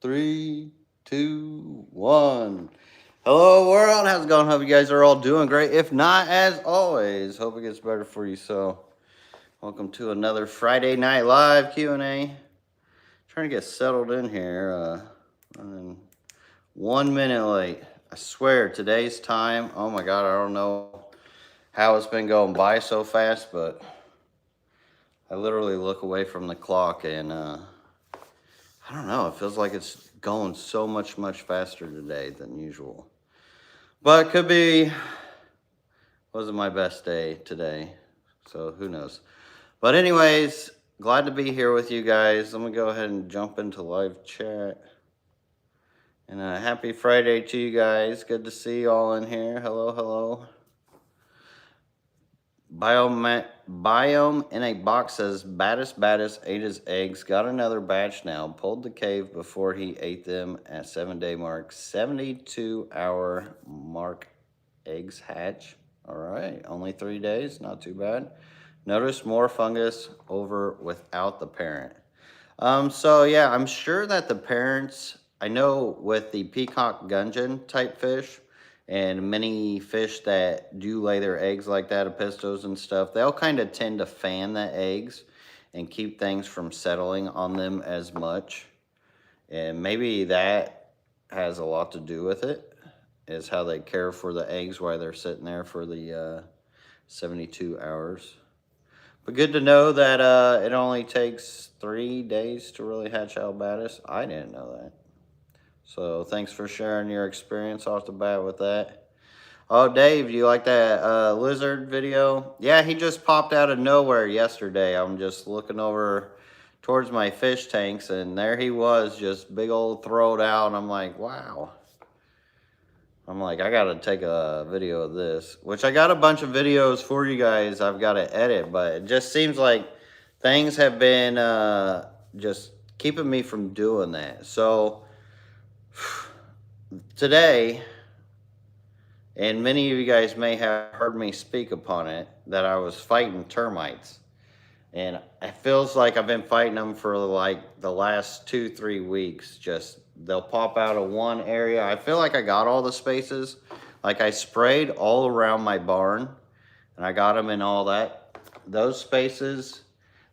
Three, two, one. Hello, world. How's it going? Hope you guys are all doing great. If not, as always, hope it gets better for you. So, welcome to another Friday Night Live Q&A. Trying to get settled in here. Running 1 minute late. I swear, today's time. Oh my God, I don't know how it's been going by so fast, but I literally look away from the clock and I don't know. It feels like it's going so much faster today than usual. But it could be, wasn't my best day today. So who knows. But anyways, glad to be here with you guys. Let me go ahead and jump into live chat. And happy Friday to you guys. Good to see you all in here. Hello. Biome in a box says Baddest ate his eggs. Got another batch now. Pulled the cave before he ate them at 7-day mark. 72-hour mark. Eggs hatch. All right, only 3 days. Not too bad. Notice more fungus over without the parent. So yeah, I'm sure that the parents, I know with the peacock gudgeon type fish and many fish that do lay their eggs like that, apistos and stuff, they'll kind of tend to fan the eggs and keep things from settling on them as much. And maybe that has a lot to do with it, is how they care for the eggs while they're sitting there for the 72 hours. But good to know that it only takes 3 days to really hatch out baddest. I didn't know that. So thanks for sharing your experience off the bat with that. Oh, Dave, you like that lizard video? Yeah, he just popped out of nowhere yesterday. I'm just looking over towards my fish tanks, and there he was, just big old throat out. I'm like, wow. I'm like, I gotta take a video of this, which I got a bunch of videos for you guys I've got to edit, but it just seems like things have been just keeping me from doing that. So today, and many of you guys may have heard me speak upon it, that I was fighting termites. And it feels like I've been fighting them for like the last 2-3 weeks. Just they'll pop out of one area. I feel like I got all the spaces. Like I sprayed all around my barn and I got them in all those spaces.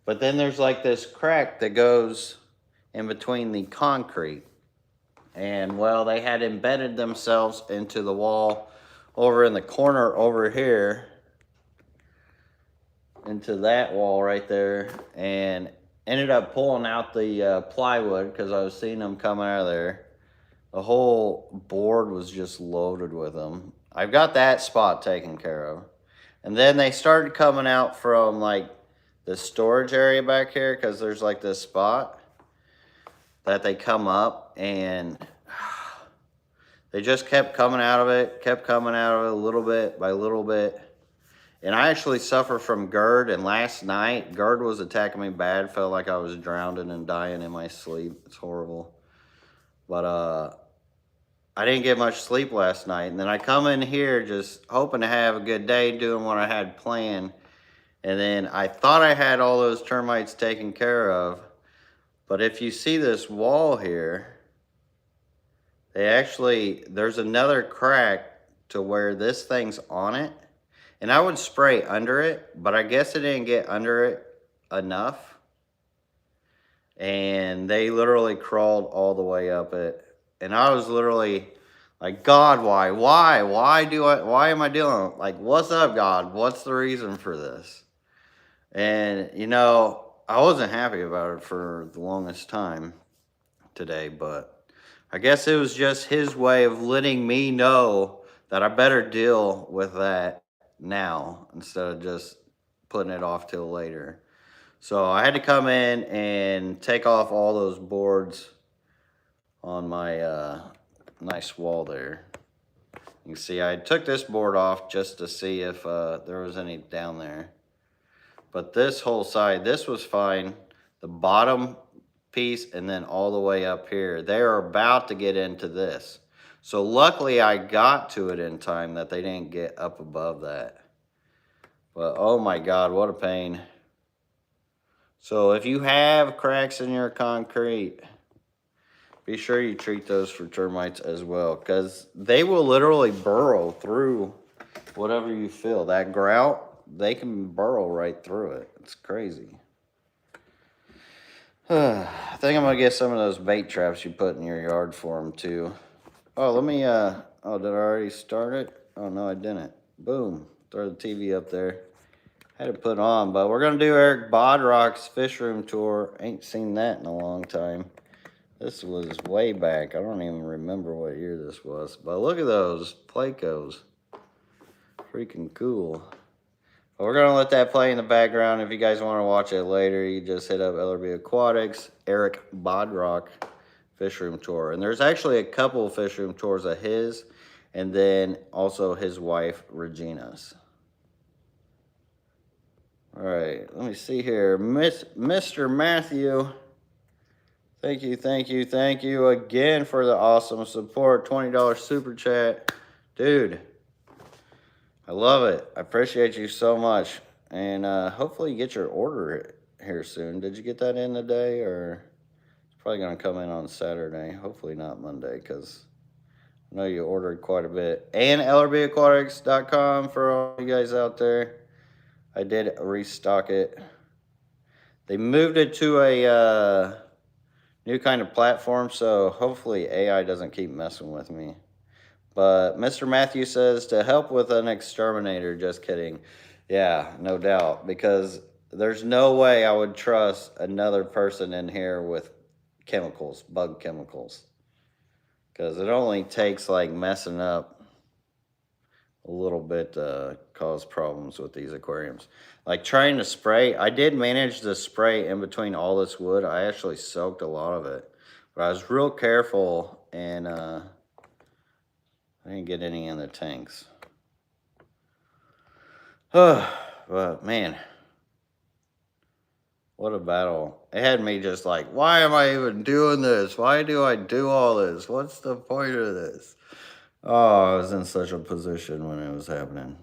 But then there's like this crack that goes in between the concrete. And well, they had embedded themselves into the wall over in the corner over here, into that wall right there, and ended up pulling out the plywood because I was seeing them coming out of there. The whole board was just loaded with them. I've got that spot taken care of. And then they started coming out from like the storage area back here, because there's like this spot that they come up, and they just kept coming out of it, little bit by little bit. And I actually suffer from GERD, and last night, GERD was attacking me bad. Felt like I was drowning and dying in my sleep. It's horrible. But I didn't get much sleep last night. And then I come in here just hoping to have a good day, doing what I had planned. And then I thought I had all those termites taken care of. But if you see this wall here, there's another crack to where this thing's on it. And I would spray under it, but I guess it didn't get under it enough. And they literally crawled all the way up it. And I was literally like, God, why? Why am I doing it? Like, what's up, God? What's the reason for this? And, you know, I wasn't happy about it for the longest time today, but I guess it was just his way of letting me know that I better deal with that now instead of just putting it off till later. So I had to come in and take off all those boards on my nice wall there. You can see I took this board off just to see if there was any down there. But this whole side, this was fine. The bottom piece and then all the way up here, they're about to get into this. So luckily I got to it in time that they didn't get up above that. But oh my God, what a pain. So if you have cracks in your concrete, be sure you treat those for termites as well, because they will literally burrow through whatever you fill. That grout, they can burrow right through it. It's crazy. I think I'm gonna get some of those bait traps you put in your yard for them too. Oh, let me, oh, did I already start it? Oh, no, I didn't. Boom, throw the TV up there. Had to put on, but we're gonna do Eric Bodrock's fish room tour. Ain't seen that in a long time. This was way back. I don't even remember what year this was. But look at those Plecos. Freaking cool. But we're going to let that play in the background. If you guys want to watch it later, you just hit up LRB Aquatics, Eric Bodrock fish room tour. And there's actually a couple of fish room tours of his, and then also his wife, Regina's. All right, let me see here. Mr. Matthew. Thank you again for the awesome support. $20 super chat. Dude, I love it. I appreciate you so much. And hopefully you get your order here soon. Did you get that in today? Or it's probably going to come in on Saturday. Hopefully not Monday, because I know you ordered quite a bit. And LRBAquatics.com for all you guys out there. I did restock it. They moved it to a new kind of platform, so hopefully AI doesn't keep messing with me. But Mr. Matthew says to help with an exterminator. Just kidding. Yeah, no doubt, because there's no way I would trust another person in here with chemicals, bug chemicals, because it only takes like messing up a little bit to cause problems with these aquariums. Like trying to spray, I did manage to spray in between all this wood. I actually soaked a lot of it, but I was real careful, and I didn't get any in the tanks. But man, what a battle. It had me just like, why am I even doing this? Why do I do all this? What's the point of this? Oh, I was in such a position when it was happening.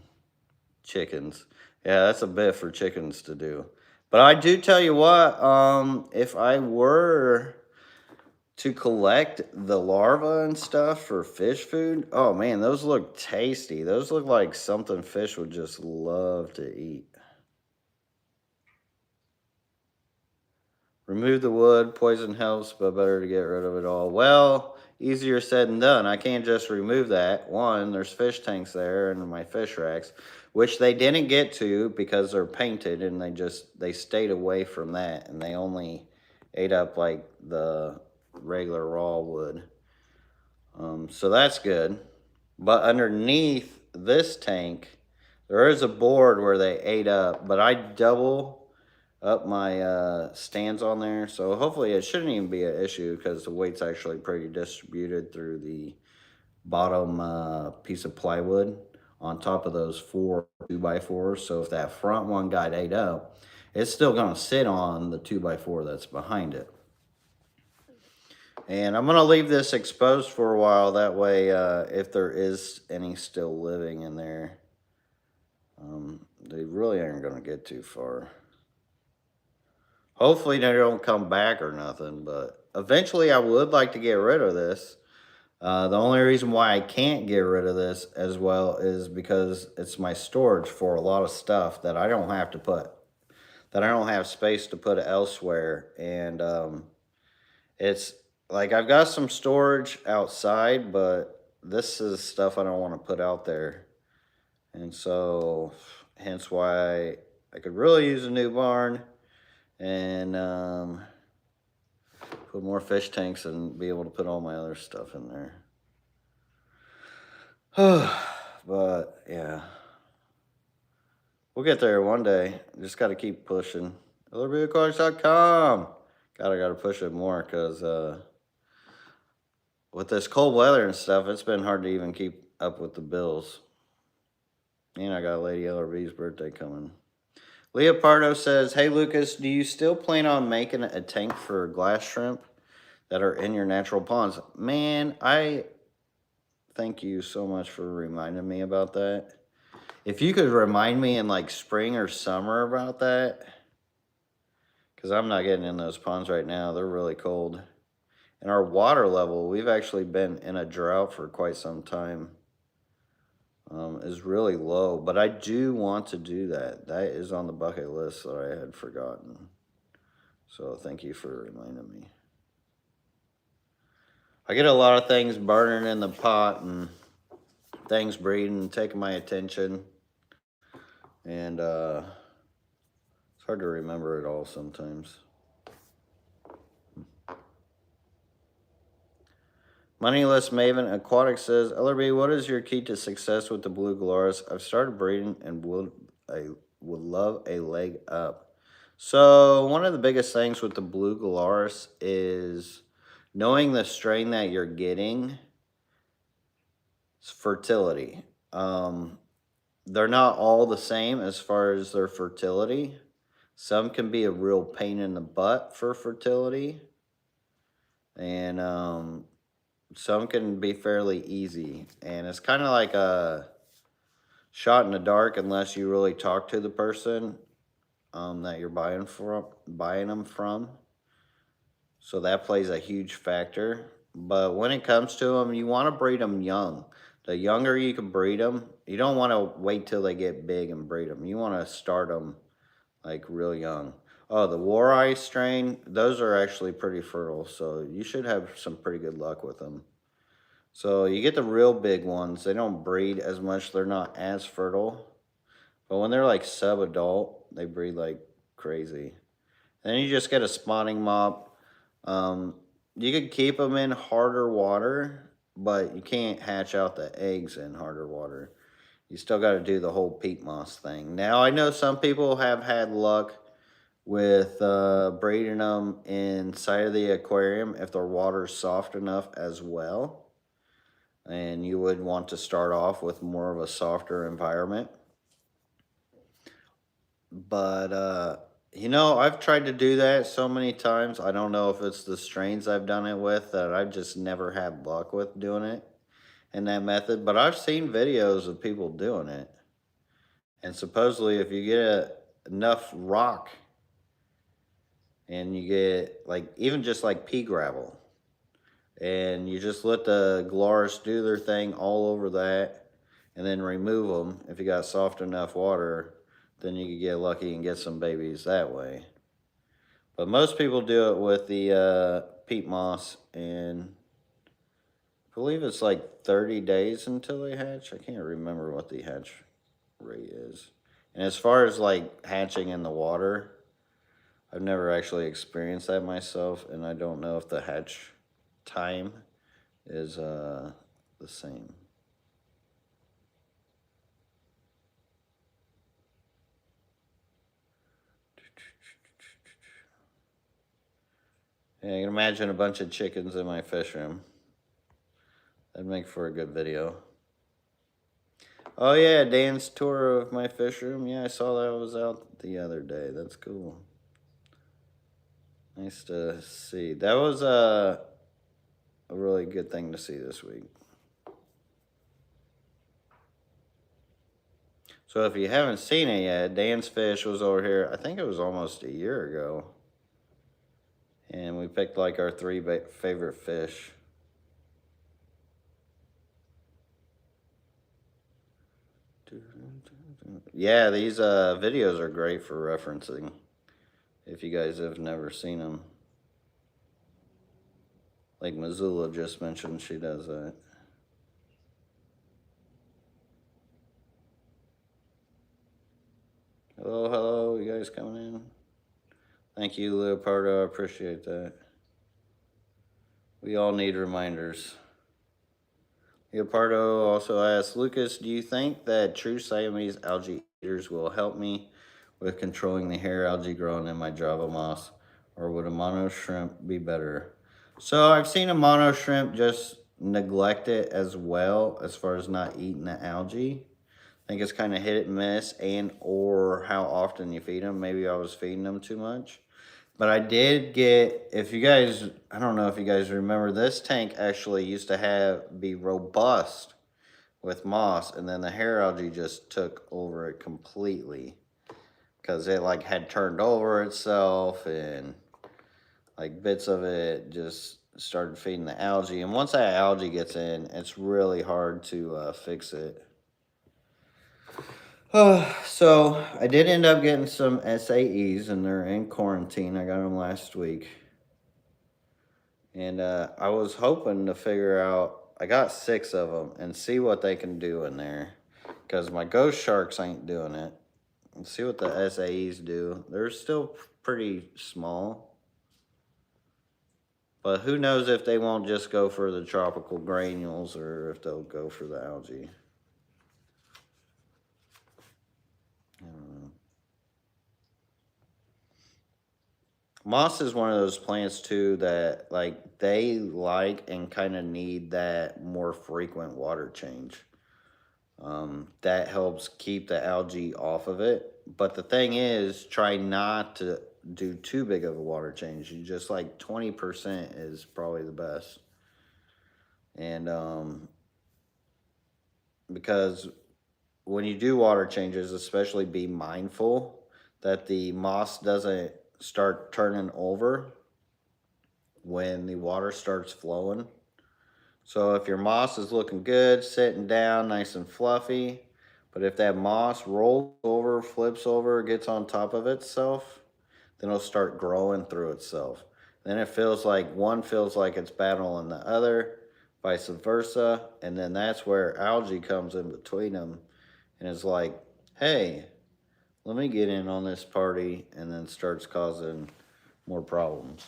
Chickens. Yeah, that's a bit for chickens to do. But I do tell you what, if I were to collect the larvae and stuff for fish food, oh man, those look tasty. Those look like something fish would just love to eat. Remove the wood. Poison helps, but better to get rid of it all. Well, easier said than done. I can't just remove that. One, there's fish tanks there and my fish racks, which they didn't get to because they're painted, and they stayed away from that, and they only ate up like the regular raw wood. So that's good. But underneath this tank, there is a board where they ate up, but I double up my stands on there, so hopefully it shouldn't even be an issue, because the weight's actually pretty distributed through the bottom piece of plywood on top of those 4 2x4s. So if that front one got ate up, it's still going to sit on the 2x4 that's behind it. And I'm going to leave this exposed for a while, that way if there is any still living in there, they really aren't going to get too far. Hopefully they don't come back or nothing, but eventually I would like to get rid of this. The only reason why I can't get rid of this as well is because it's my storage for a lot of stuff that I don't have to put, that I don't have space to put elsewhere. And it's like I've got some storage outside, but this is stuff I don't want to put out there. And so hence why I could really use a new barn, and put more fish tanks and be able to put all my other stuff in there. But yeah, we'll get there one day. Just got to keep pushing. LRBAquatics.com. God, I got to push it more, because with this cold weather and stuff, it's been hard to even keep up with the bills. And I got Lady LRB's birthday coming. Leopardo says, hey Lucas, do you still plan on making a tank for glass shrimp that are in your natural ponds? Man, I thank you so much for reminding me about that. If you could remind me in like spring or summer about that, because I'm not getting in those ponds right now. They're really cold. And our water level, we've actually been in a drought for quite some time, is really low. But I do want to do that. That is on the bucket list that I had forgotten. So thank you for reminding me. I get a lot of things burning in the pot and things breeding and taking my attention. And it's hard to remember it all sometimes. Moneyless Maven Aquatic says, LRB, what is your key to success with the blue Galaris? I've started breeding and would love a leg up. So one of the biggest things with the blue Galaris is knowing the strain that you're getting. It's fertility. They're not all the same as far as their fertility. Some can be a real pain in the butt for fertility. And some can be fairly easy. And it's kind of like a shot in the dark unless you really talk to the person that you're buying them from. So that plays a huge factor. But when it comes to them, you want to breed them young. The younger you can breed them, you don't want to wait till they get big and breed them. You want to start them like real young. Oh, the War Ice strain, those are actually pretty fertile. So you should have some pretty good luck with them. So you get the real big ones. They don't breed as much. They're not as fertile. But when they're like sub-adult, they breed like crazy. Then you just get a spawning mop. You could keep them in harder water, but you can't hatch out the eggs in harder water. You still got to do the whole peat moss thing. Now, I know some people have had luck with breeding them inside of the aquarium if their water's soft enough as well. And you would want to start off with more of a softer environment. But, you know, I've tried to do that so many times. I don't know if it's the strains I've done it with that I've just never had luck with doing it in that method. But I've seen videos of people doing it. And supposedly if you get enough rock and you get like even just like pea gravel and you just let the Galaris do their thing all over that and then remove them. If you got soft enough water, then you can get lucky and get some babies that way. But most people do it with the peat moss, and I believe it's like 30 days until they hatch. I can't remember what the hatch rate is. And as far as like hatching in the water, I've never actually experienced that myself, and I don't know if the hatch time is the same. Yeah, you can imagine a bunch of chickens in my fish room. That'd make for a good video. Oh yeah, Dan's tour of my fish room. Yeah, I saw that was out the other day. That's cool. Nice to see. That was a really good thing to see this week. So if you haven't seen it yet, Dan's fish was over here. I think it was almost a year ago. And we picked like our 3 favorite fish. Yeah, these videos are great for referencing if you guys have never seen them. Like Missoula just mentioned, she does that. Hello, hello, you guys coming in? Thank you, Leopardo, I appreciate that. We all need reminders. Leopardo also asks, Lucas, do you think that true Siamese algae eaters will help me with controlling the hair algae growing in my Java moss? Or would a mono shrimp be better? So I've seen a mono shrimp just neglect it as well as far as not eating the algae. I think it's kind of hit and miss and or how often you feed them. Maybe I was feeding them too much. But I did get, if you guys, I don't know if you guys remember, this tank actually used to be robust with moss, and then the hair algae just took over it completely because it like had turned over itself, and like bits of it just started feeding the algae. And once that algae gets in, it's really hard to fix it. So I did end up getting some SAEs, and they're in quarantine. I got them last week. And I was hoping to figure out, I got 6 of them, and see what they can do in there. Because my ghost sharks ain't doing it. And see what the SAEs do. They're still pretty small. But who knows if they won't just go for the tropical granules or if they'll go for the algae. I don't know. Moss is one of those plants too that like they like and kind of need that more frequent water change. That helps keep the algae off of it. But the thing is, try not to do too big of a water change. You just like 20% is probably the best. And because when you do water changes, especially be mindful that the moss doesn't start turning over when the water starts flowing. So if your moss is looking good, sitting down, nice and fluffy, but if that moss rolls over, flips over, gets on top of itself, then it'll start growing through itself. Then it feels like one feels like it's battling the other, vice versa, and then that's where algae comes in between them and is like, hey, let me get in on this party, and then starts causing more problems.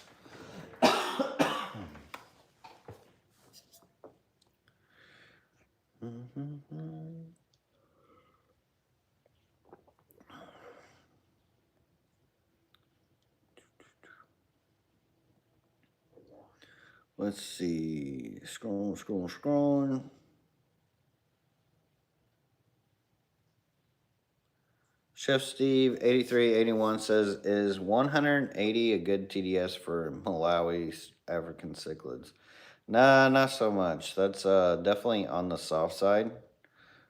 Let's see. Scrolling. Chef Steve 8381 says, is 180 a good TDS for Malawi African cichlids? Nah, not so much. That's definitely on the soft side.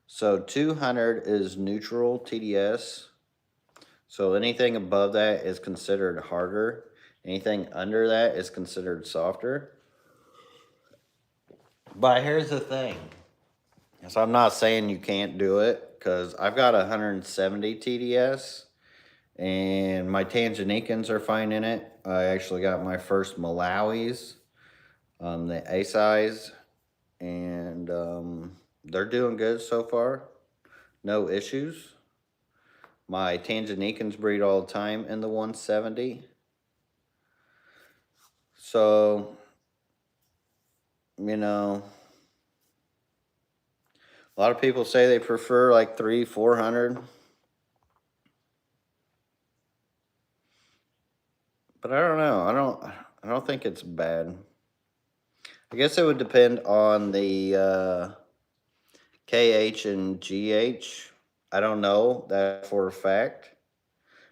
So 200 is neutral TDS. So anything above that is considered harder. Anything under that is considered softer. But here's the thing. So I'm not saying you can't do it, because I've got 170 TDS, and my Tanganicans are fine in it. I actually got my first Malawis, the A size, and they're doing good so far. No issues. My Tanganicans breed all the time in the 170. So, you know, a lot of people say they prefer like 300-400. But I don't know. I don't think it's bad. I guess it would depend on the KH and GH. I don't know that for a fact,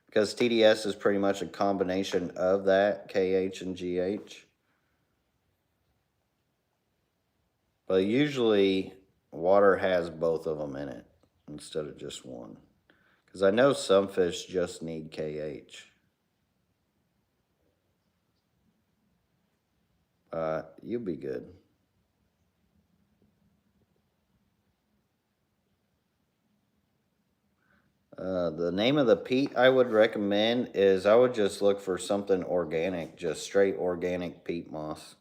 because TDS is pretty much a combination of that KH and GH. But usually water has both of them in it instead of just one. Because I know some fish just need KH. You'll be good. The name of the peat I would recommend is, I would just look for something organic, just straight organic peat moss.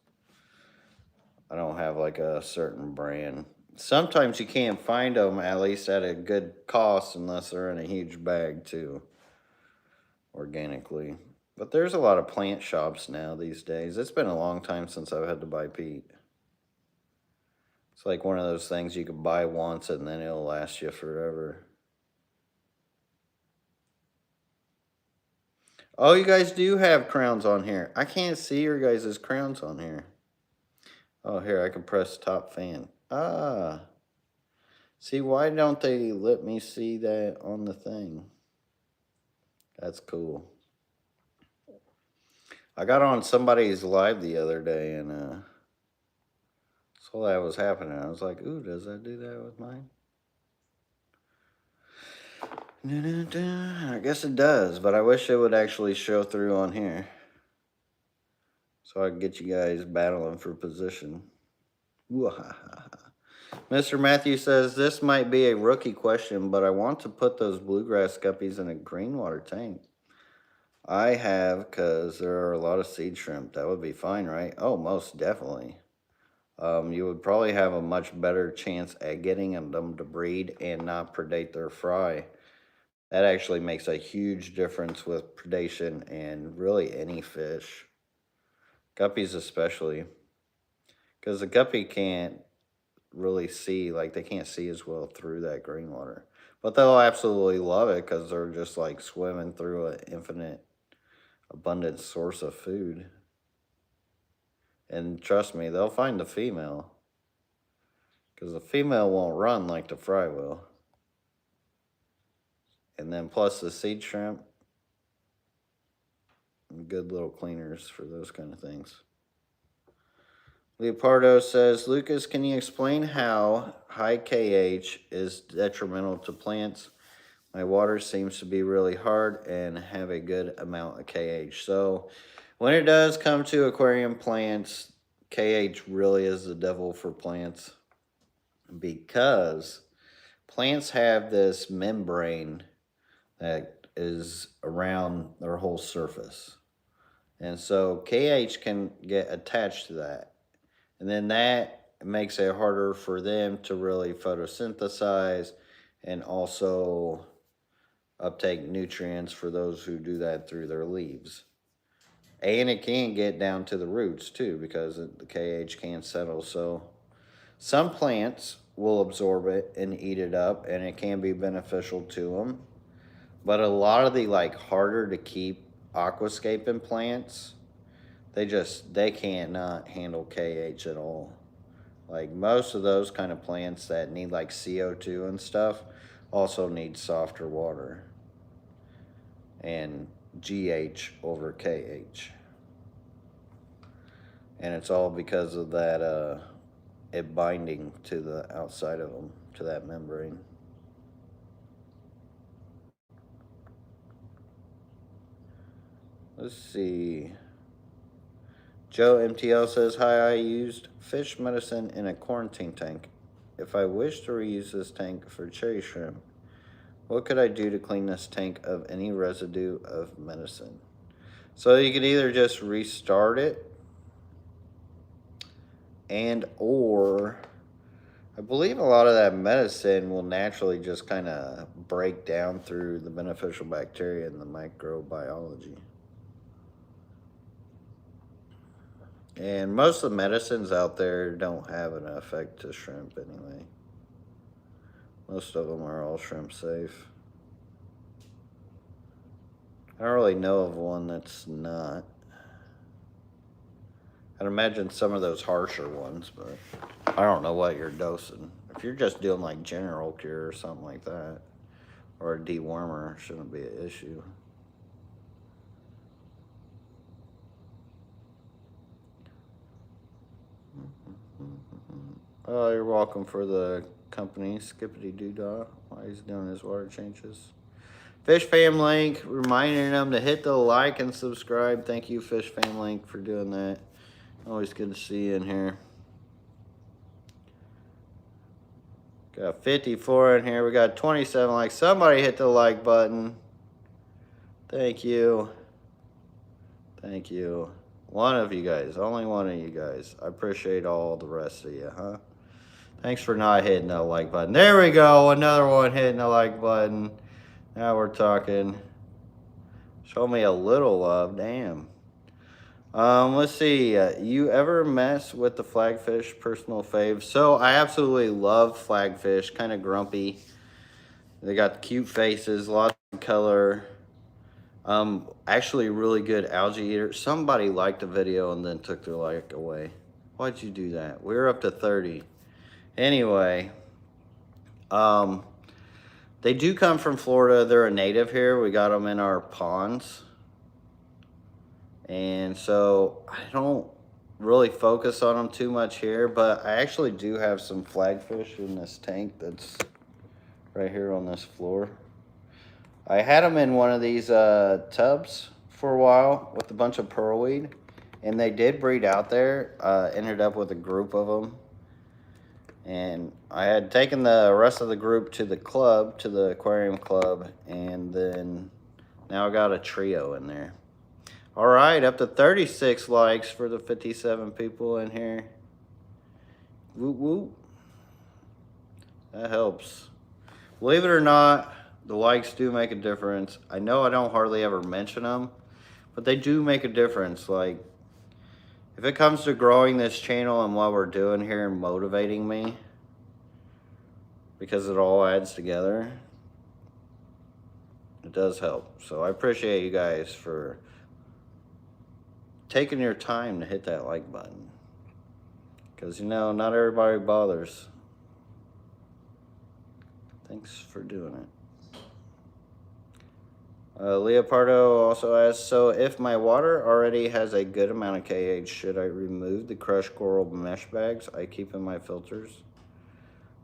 I don't have like a certain brand. Sometimes you can't find them, at least at a good cost, unless they're in a huge bag too, organically. But there's a lot of plant shops now these days. It's been a long time since I've had to buy peat. It's like one of those things you can buy once and then it'll last you forever. Oh, you guys do have crowns on here. I can't see your guys' crowns on here. Oh, here, I can press top fan. Ah. See, why don't they let me see that on the thing? That's cool. I got on somebody's live the other day and saw that was happening. I was like, ooh, does that do that with mine? I guess it does, but I wish it would actually show through on here. So I can get you guys battling for position. Mr. Matthew says, this might be a rookie question, but I want to put those bluegrass guppies in a green water tank. I have, because there are a lot of seed shrimp. That would be fine, right? Oh, most definitely. You would probably have a much better chance at getting them to breed and not predate their fry. That actually makes a huge difference with predation and really any fish. Guppies especially. Because the guppy can't really see, like they can't see as well through that green water. But they'll absolutely love it because they're just like swimming through an infinite abundant source of food. And trust me, they'll find the female. Because the female won't run like the fry will. And then plus the seed shrimp. Good little cleaners for those kind of things. Leopardo says, Lucas, can you explain how high KH is detrimental to plants? My water seems to be really hard and have a good amount of KH. So when it does come to aquarium plants, KH really is the devil for plants because plants have this membrane that is around their whole surface. And so KH can get attached to that. And then that makes it harder for them to really photosynthesize and also uptake nutrients for those who do that through their leaves. And it can get down to the roots too because the KH can settle. So some plants will absorb it and eat it up and it can be beneficial to them. But a lot of the like harder to keep aquascaping plants, they cannot handle KH at all. Like most of those kind of plants that need like CO2 and stuff also need softer water and GH over KH. And it's all because of that it binding to the outside of them, to that membrane. Let's see. Joe MTL says, hi, I used fish medicine in a quarantine tank. If I wish to reuse this tank for cherry shrimp, what could I do to clean this tank of any residue of medicine? So you could either just restart it and or I believe a lot of that medicine will naturally just kind of break down through the beneficial bacteria and the microbiology. And most of the medicines out there don't have an effect to shrimp anyway. Most of them are all shrimp safe. I don't really know of one that's not. I'd imagine some of those harsher ones, but I don't know what you're dosing. If you're just doing like general cure or something like that, or a dewormer, shouldn't be an issue. Oh, you're welcome for the company, Skippity Doodah, while he's doing his water changes. Fish Fam Link, reminding them to hit the like and subscribe. Thank you, Fish Fam Link, for doing that. Always good to see you in here. Got 54 in here. We got 27 likes. Somebody hit the like button. Thank you. Thank you. One of you guys. Only one of you guys. I appreciate all the rest of you, huh? Thanks for not hitting the like button. There we go. Another one hitting the like button. Now we're talking. Show me a little love. Damn. Let's see. You ever mess with the flagfish? Personal fave. So I absolutely love flagfish. Kind of grumpy. They got cute faces, lots of color. Actually really good algae eater. Somebody liked the video and then took their like away. Why'd you do that? We're up to 30. Anyway, they do come from Florida. They're a native here. We got them in our ponds. And so I don't really focus on them too much here, but I actually do have some flagfish in this tank that's right here on this floor. I had them in one of these tubs for a while with a bunch of pearlweed, And they did breed out there. Ended up with a group of them. And I had taken the rest of the group to the club, to the aquarium club, and then now I got a trio in there. All right, up to 36 likes for the 57 people in here. Whoop whoop. That helps. Believe it or not, the likes do make a difference. I know I don't hardly ever mention them, but they do make a difference. Like, if it comes to growing this channel and what we're doing here and motivating me, because it all adds together, it does help. So I appreciate you guys for taking your time to hit that like button. Because, you know, not everybody bothers. Thanks for doing it. Leopardo also asks, so if my water already has a good amount of KH, should I remove the crushed coral mesh bags I keep in my filters?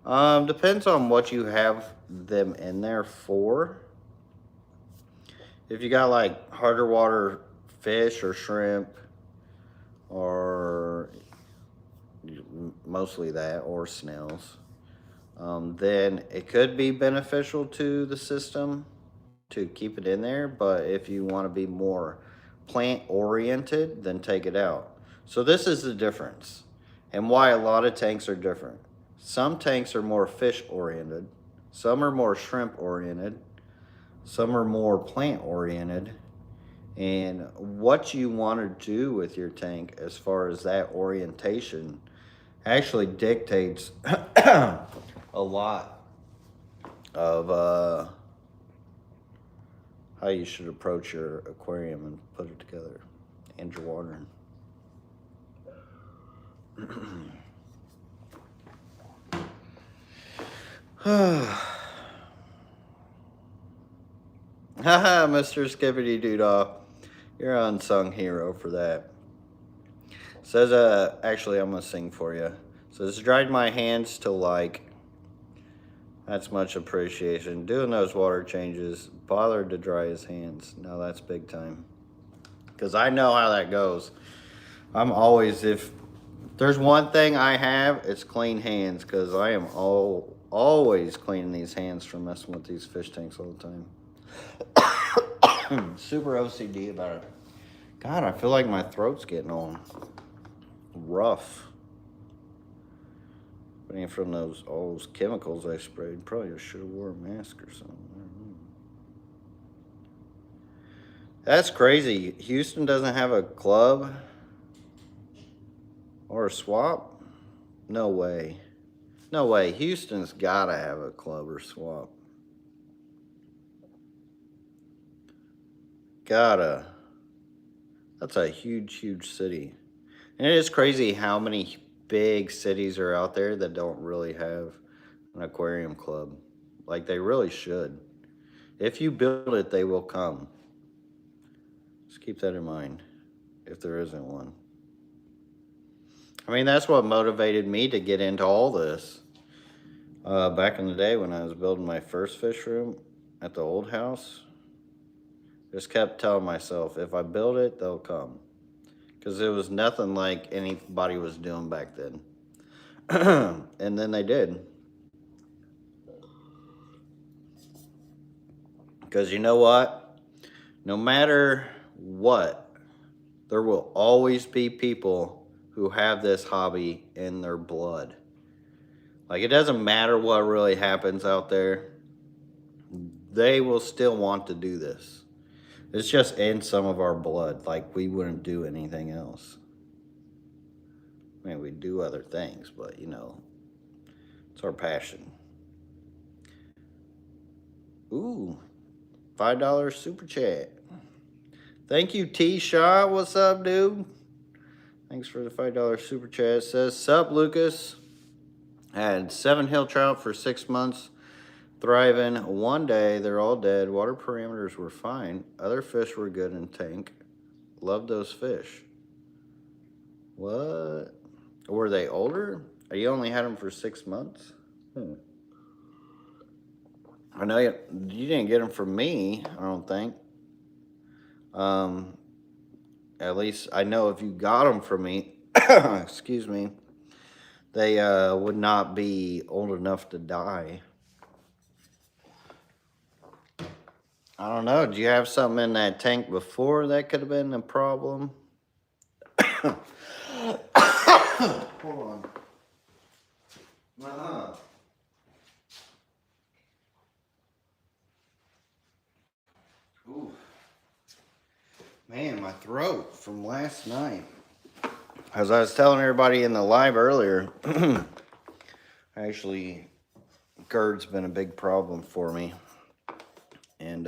Depends on what you have them in there for. If you got like harder water fish or shrimp, or mostly that, or snails, then it could be beneficial to the system to keep it in there. But if you want to be more plant oriented, then take it out. So this is the difference and why a lot of tanks are different. Some tanks are more fish oriented, some are more shrimp oriented, some are more plant oriented. And what you want to do with your tank as far as that orientation actually dictates a lot of how you should approach your aquarium and put it together and your watering. Haha, Mr. Skippity Doodah. You're an unsung hero for that. Says, actually, I'm going to sing for you. Says, dried my hands to like. That's much appreciation. Doing those water changes. Bothered to dry his hands. Now that's big time. Because I know how that goes. I'm always, if there's one thing I have, it's clean hands. Because I am always cleaning these hands from messing with these fish tanks all the time. Super OCD about it. God, I feel like my throat's getting all rough. But ain't from all those chemicals I sprayed. Probably should have wore a mask or something. I don't know. That's crazy. Houston doesn't have a club or a swap? No way. No way. Houston's gotta have a club or swap. Gotta. That's a huge, huge city. And it is crazy how many big cities are out there that don't really have an aquarium club. Like, they really should. If you build it, they will come. Just keep that in mind, if there isn't one. I mean, that's what motivated me to get into all this. Back in the day when I was building my first fish room at the old house, just kept telling myself, if I build it, they'll come. Because it was nothing like anybody was doing back then. And then they did. Because you know what? No matter what, there will always be people who have this hobby in their blood. Like, it doesn't matter what really happens out there. They will still want to do this. It's just in some of our blood. Like, we wouldn't do anything else. I mean, we do other things, but, you know, it's our passion. Ooh, $5 super chat. Thank you, T-Shaw. What's up, dude? Thanks for the $5 super chat. It says, sup, Lucas? Had 7 hill trout for 6 months. Thriving. One day, they're all dead. Water parameters were fine. Other fish were good in tank. Love those fish. What? Were they older? You only had them for 6 months? I know you didn't get them from me, I don't think. At least I know if you got them from me, excuse me, they would not be old enough to die. I don't know. Do you have something in that tank before that could have been a problem? Hold on. Uh-huh. Ooh. Man, my throat from last night. As I was telling everybody in the live earlier, actually, GERD's been a big problem for me. And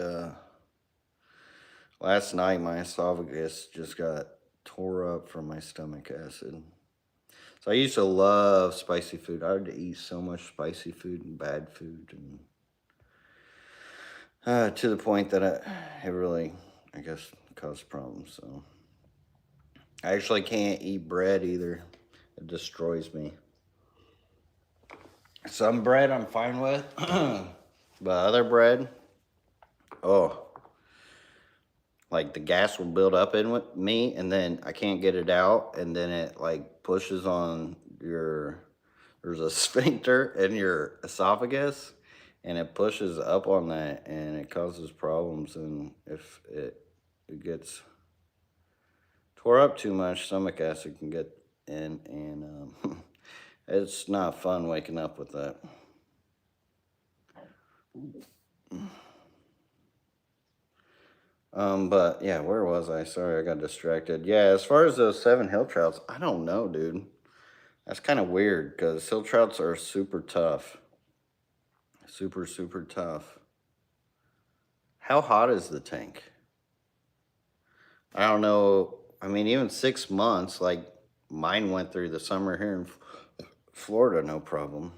last night, my esophagus just got tore up from my stomach acid. So I used to love spicy food. I would eat so much spicy food and bad food, and to the point that it really, I guess, caused problems. So I actually can't eat bread either. It destroys me. Some bread I'm fine with, but other bread, oh, like the gas will build up in with me, and then I can't get it out, and then it like pushes on there's a sphincter in your esophagus, and it pushes up on that, and it causes problems. And if it gets tore up too much, stomach acid can get in, and it's not fun waking up with that. But yeah, where was I? Sorry, I got distracted. Yeah, as far as those 7 hill trouts, I don't know, dude. That's kind of weird because hill trouts are super tough. Super, super tough. How hot is the tank? I don't know. I mean, even 6 months, like mine went through the summer here in Florida, no problem.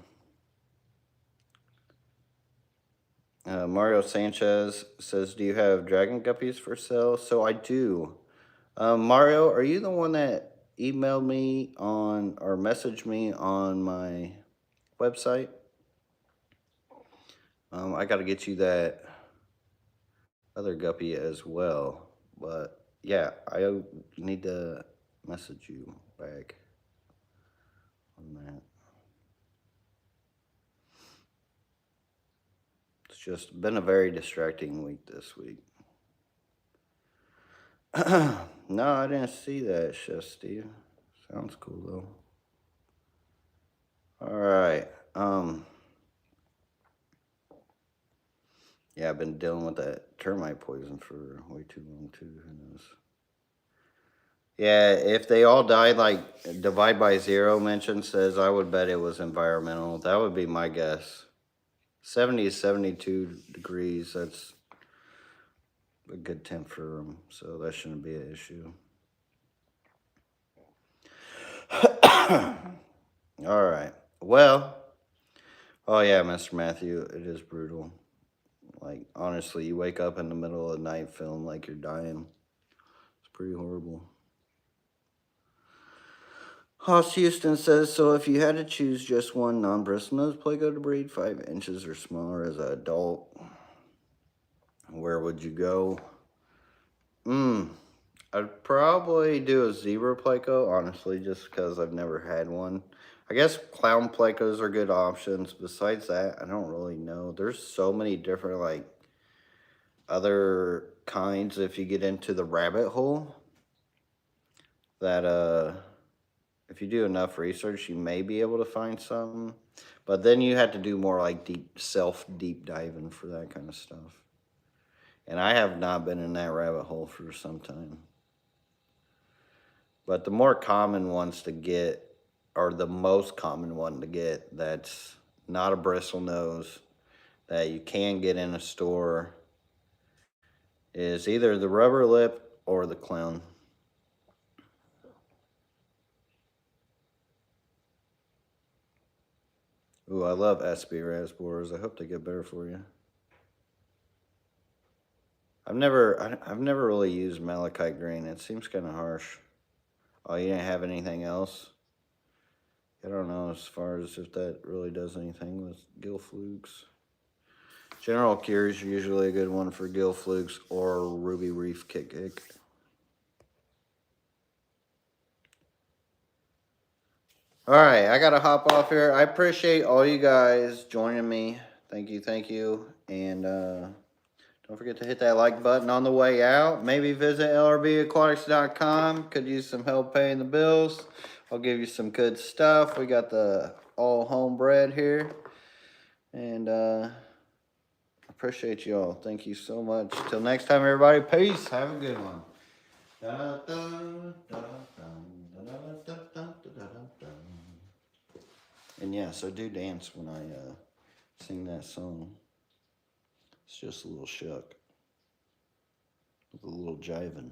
Mario Sanchez says, "Do you have dragon guppies for sale?" So I do. Mario, are you the one that emailed me on or messaged me on my website? I got to get you that other guppy as well. But yeah, I need to message you back on that. It's just been a very distracting week this week. No, I didn't see that, Chef Steve. Sounds cool though. All right. Yeah, I've been dealing with that termite poison for way too long too. Who knows? Yeah, if they all died like Divide by Zero mentioned says, I would bet it was environmental. That would be my guess. 70 to 72 degrees. That's a good temp for them, so that shouldn't be an issue. All right. Well, oh yeah, Mr. Matthew, it is brutal. Like, honestly, you wake up in the middle of the night feeling like you're dying. It's pretty horrible. Hoss Houston says, so if you had to choose just one non-bristlenose Plago to breed, 5 inches or smaller as an adult, where would you go? I'd probably do a zebra Placo, honestly, just because I've never had one. I guess clown Placos are good options. Besides that, I don't really know. There's so many different, like, other kinds if you get into the rabbit hole that, if you do enough research, you may be able to find something. But then you have to do more, like, deep diving for that kind of stuff. And I have not been in that rabbit hole for some time. But the more common ones to get, or the most common one to get, that's not a bristle nose, that you can get in a store, is either the rubber lip or the clown. Ooh, I love SB raspberries. I hope they get better for you. I've never really used malachite green. It seems kind of harsh. Oh, you didn't have anything else? I don't know as far as if that really does anything with gill flukes. General Cure is usually a good one for gill flukes or ruby reef kick. All right, I gotta hop off here. I appreciate all you guys joining me. Thank you, thank you. And don't forget to hit that like button on the way out. Maybe visit lrbaquatics.com. Could use some help paying the bills. I'll give you some good stuff. We got the all homebred here. And appreciate you all. Thank you so much. Till next time, everybody. Peace. Have a good one. And yeah, so do dance when I sing that song. It's just a little shook with a little jiving.